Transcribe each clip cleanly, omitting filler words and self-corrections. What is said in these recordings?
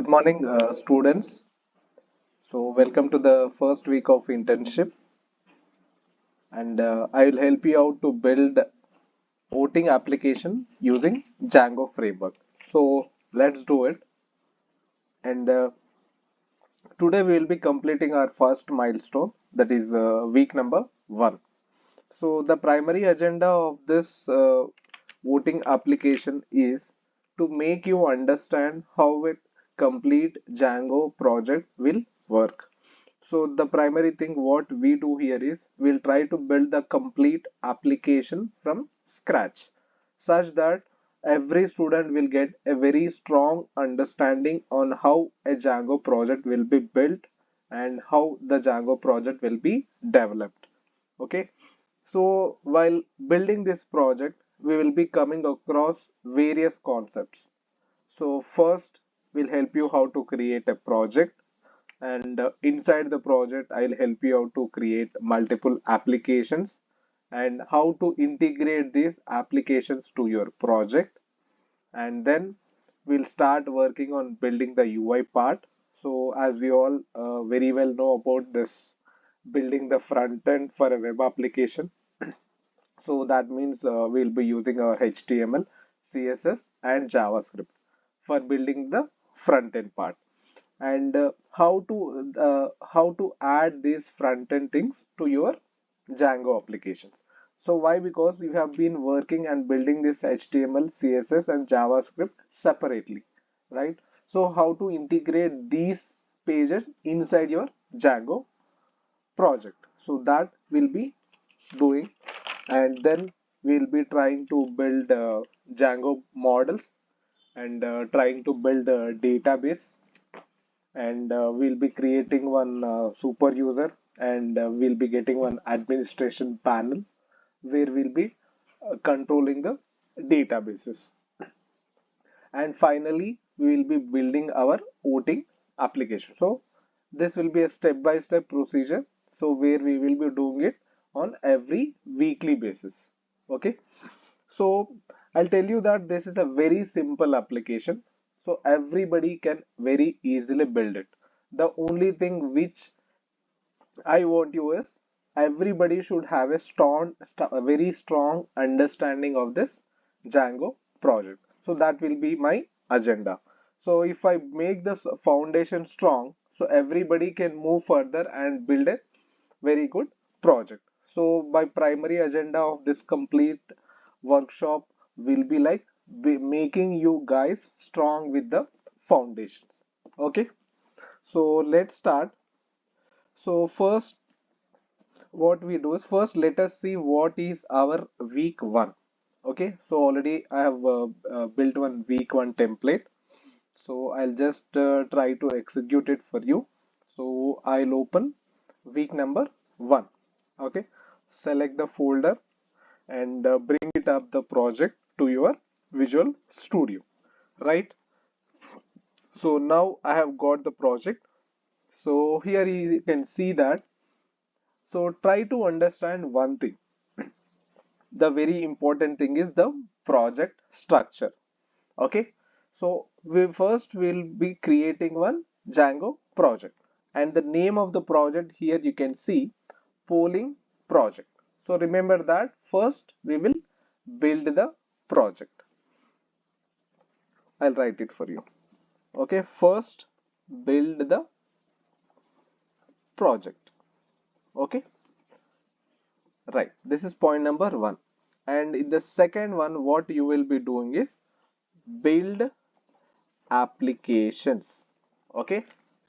Good morning, students. So, welcome to the first week of internship, and I will help you out to build voting application using Django framework. So, let's do it. And today we will be completing our first milestone, that is week number one. So, the primary agenda of this voting application is to make you understand how a complete Django project will work. So the primary thing what we do here is we'll try to build the complete application from scratch such that every student will get a very strong understanding on how a Django project will be built and how the Django project will be developed. Okay. So while building this project, we will be coming across various concepts. So first, we'll help you how to create a project, and inside the project I'll help you out to create multiple applications and how to integrate these applications to your project, and then we'll start working on building the UI part. So as we all very well know about this, building the front end for a web application, so that means we'll be using our HTML, CSS and JavaScript for building the front end part, and how to add these front end things to your Django applications. So why? Because you have been working and building this HTML, CSS and JavaScript separately, right? So how to integrate these pages inside your Django project. So that will be doing, and then we'll be trying to build Django models and trying to build a database, and we'll be creating one super user, and we'll be getting one administration panel where we'll be controlling the databases, and finally we will be building our voting application. So this will be a step by step procedure, so where we will be doing it on every weekly basis. Okay. So I'll tell you that this is a very simple application, so everybody can very easily build it. The only thing which I want you is everybody should have a very strong understanding of this Django project. So that will be my agenda. So if I make this foundation strong, so everybody can move further and build a very good project. So my primary agenda of this complete workshop will be like making you guys strong with the foundations. Okay, so let's start. So first, what we do is, first let us see what is our week one. Okay, so already I have built one week one template, so I'll just try to execute it for you. So I'll open week number one. Okay, select the folder and bring it up the project to your Visual Studio, right? So now I have got the project. So here you can see that. So try to understand one thing. The very important thing is the project structure. Okay, so we first will be creating one Django project, and the name of the project here you can see polling project. So remember that first we will build the project. I'll write it for you. Okay, first build the project. Okay, right, this is point number one. And in the second one, what you will be doing is build applications. Okay,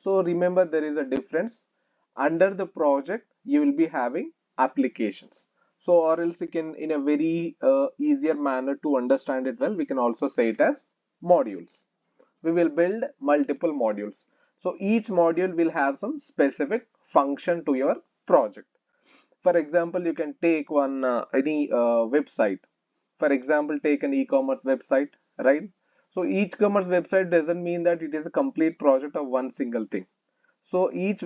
so remember there is a difference. Under the project you will be having applications. So or else you can, in a very easier manner to understand it well, we can also say it as modules. We will build multiple modules, so each module will have some specific function to your project. For example, you can take one any website. For example, take an e-commerce website, right? So each commerce website doesn't mean that it is a complete project of one single thing. So each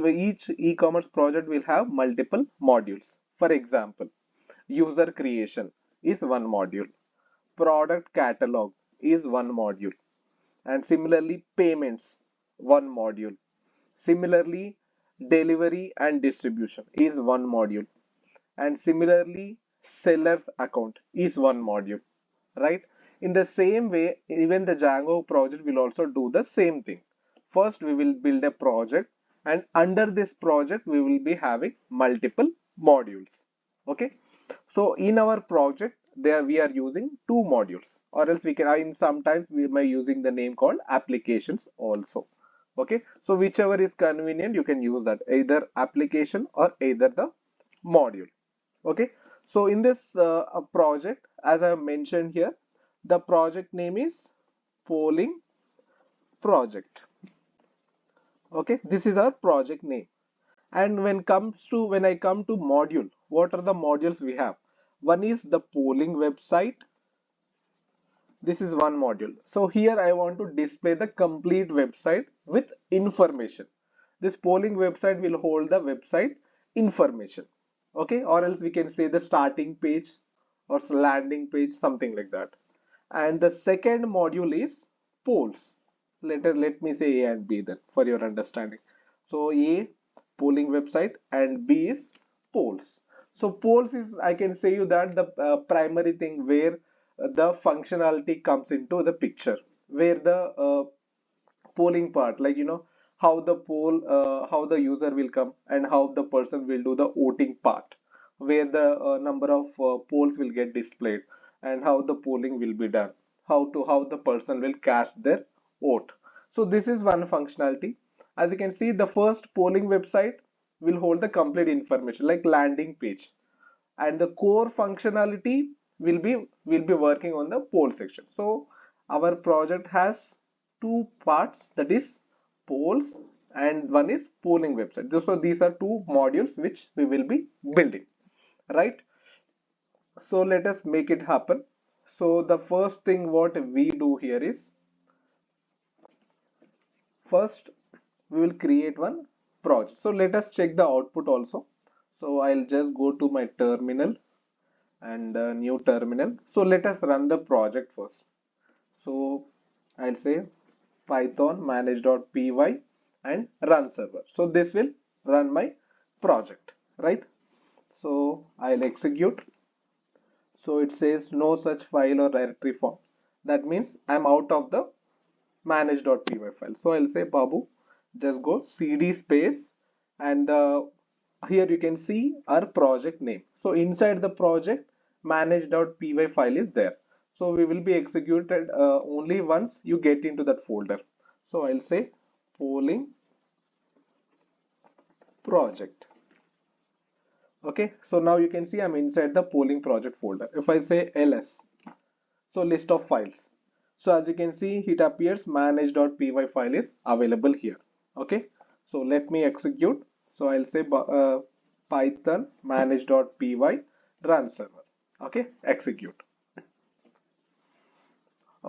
e-commerce project will have multiple modules. For example, user creation is one module, product catalog is one module, and similarly payments. one module. Similarly, delivery and distribution is one module. And similarly, seller's account is one module, right? In the same way, even the Django project will also do the same thing. First, we will build a project, and under this project, we will be having multiple modules. Okay. So in our project, there we are using two modules, or else we can, in sometimes we may using the name called applications also. Okay. So whichever is convenient, you can use that, either application or either the module. Okay. So in this project, as I have mentioned here, the project name is polling project. Okay, this is our project name. And when I come to module, what are the modules we have? One is the polling website. This is one module. So here I want to display the complete website with information. This polling website will hold the website information. Okay, or else we can say the starting page or landing page, something like that. And the second module is polls. Let me say A and B then for your understanding. So A, polling website, and B is polls. So polls is, I can say you that the primary thing where the functionality comes into the picture, where the polling part, like how the how the user will come and how the person will do the voting part, where the number of polls will get displayed and how the polling will be done, how the person will cast their vote. So this is one functionality. As you can see, the first polling website will hold the complete information like landing page, and the core functionality will be working on the poll section. So our project has two parts, that is polls and one is polling website. So these are two modules which we will be building, right? So let us make it happen. So the first thing what we do here is, first we will create one project. So let us check the output also. So I'll just go to my terminal and new terminal. So let us run the project first. So I'll say python manage.py and run server. So this will run my project, right? So I'll execute. So it says no such file or directory found. That means I'm out of the manage.py file. So I'll say Babu, just go cd space, and here you can see our project name. So inside the project, manage.py file is there. So we will be executed only once you get into that folder. So I'll say polling project. Okay, so now you can see I'm inside the polling project folder. If I say ls, so list of files. So as you can see, it appears manage.py file is available here. Okay, so let me execute. So I'll say python manage.py run server. Okay, execute.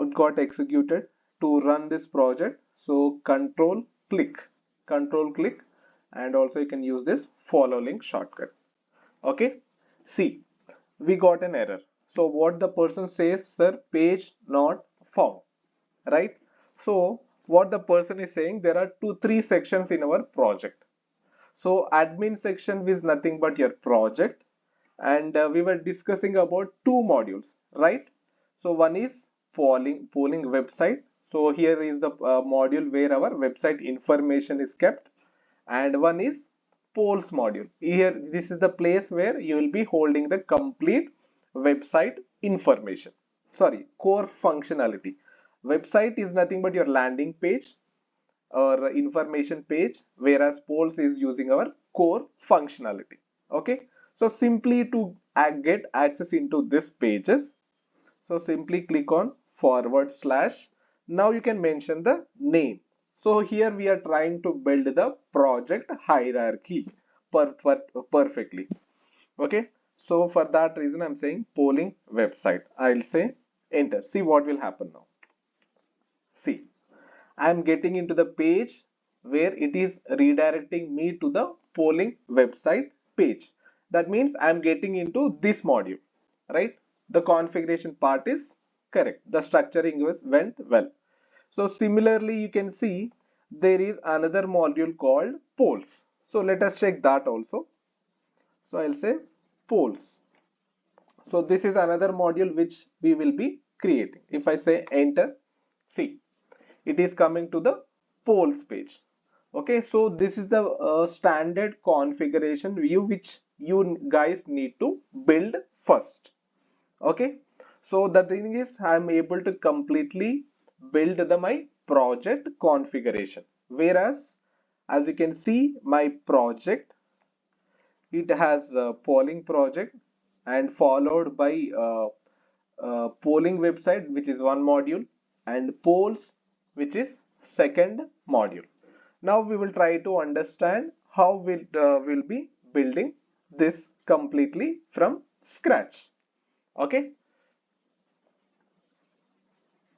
It got executed. To run this project, so control click, and also you can use this follow link shortcut. Okay, see, we got an error. So what the person says, sir, page not found, right? So what the person is saying, there are three sections in our project. So admin section is nothing but your project, and we were discussing about two modules, right? So one is polling website. So here is the module where our website information is kept, and one is polls module. Here this is the place where you will be holding the complete website information. Sorry, core functionality. Website is nothing but your landing page or information page, whereas polls is using our core functionality. Okay, so simply to get access into this pages, so simply click on forward slash. Now you can mention the name. So here we are trying to build the project hierarchy perfectly. Okay, so for that reason I'm saying polling website. I'll say enter. See what will happen now. See, I'm getting into the page where it is redirecting me to the polling website page. That means I'm getting into this module, right? The configuration part is correct. The structuring was went well. So similarly, you can see there is another module called polls. So let us check that also. So I'll say polls. So this is another module which we will be creating. If I say enter, see, it is coming to the polls page. Okay, so this is the standard configuration view which you guys need to build first. Okay, so the thing is I'm able to completely build my project configuration. Whereas, as you can see, my project, it has a polling project and followed by polling website, which is one module, and polls, which is second module. Now we will try to understand how we'll be building this completely from scratch. Okay,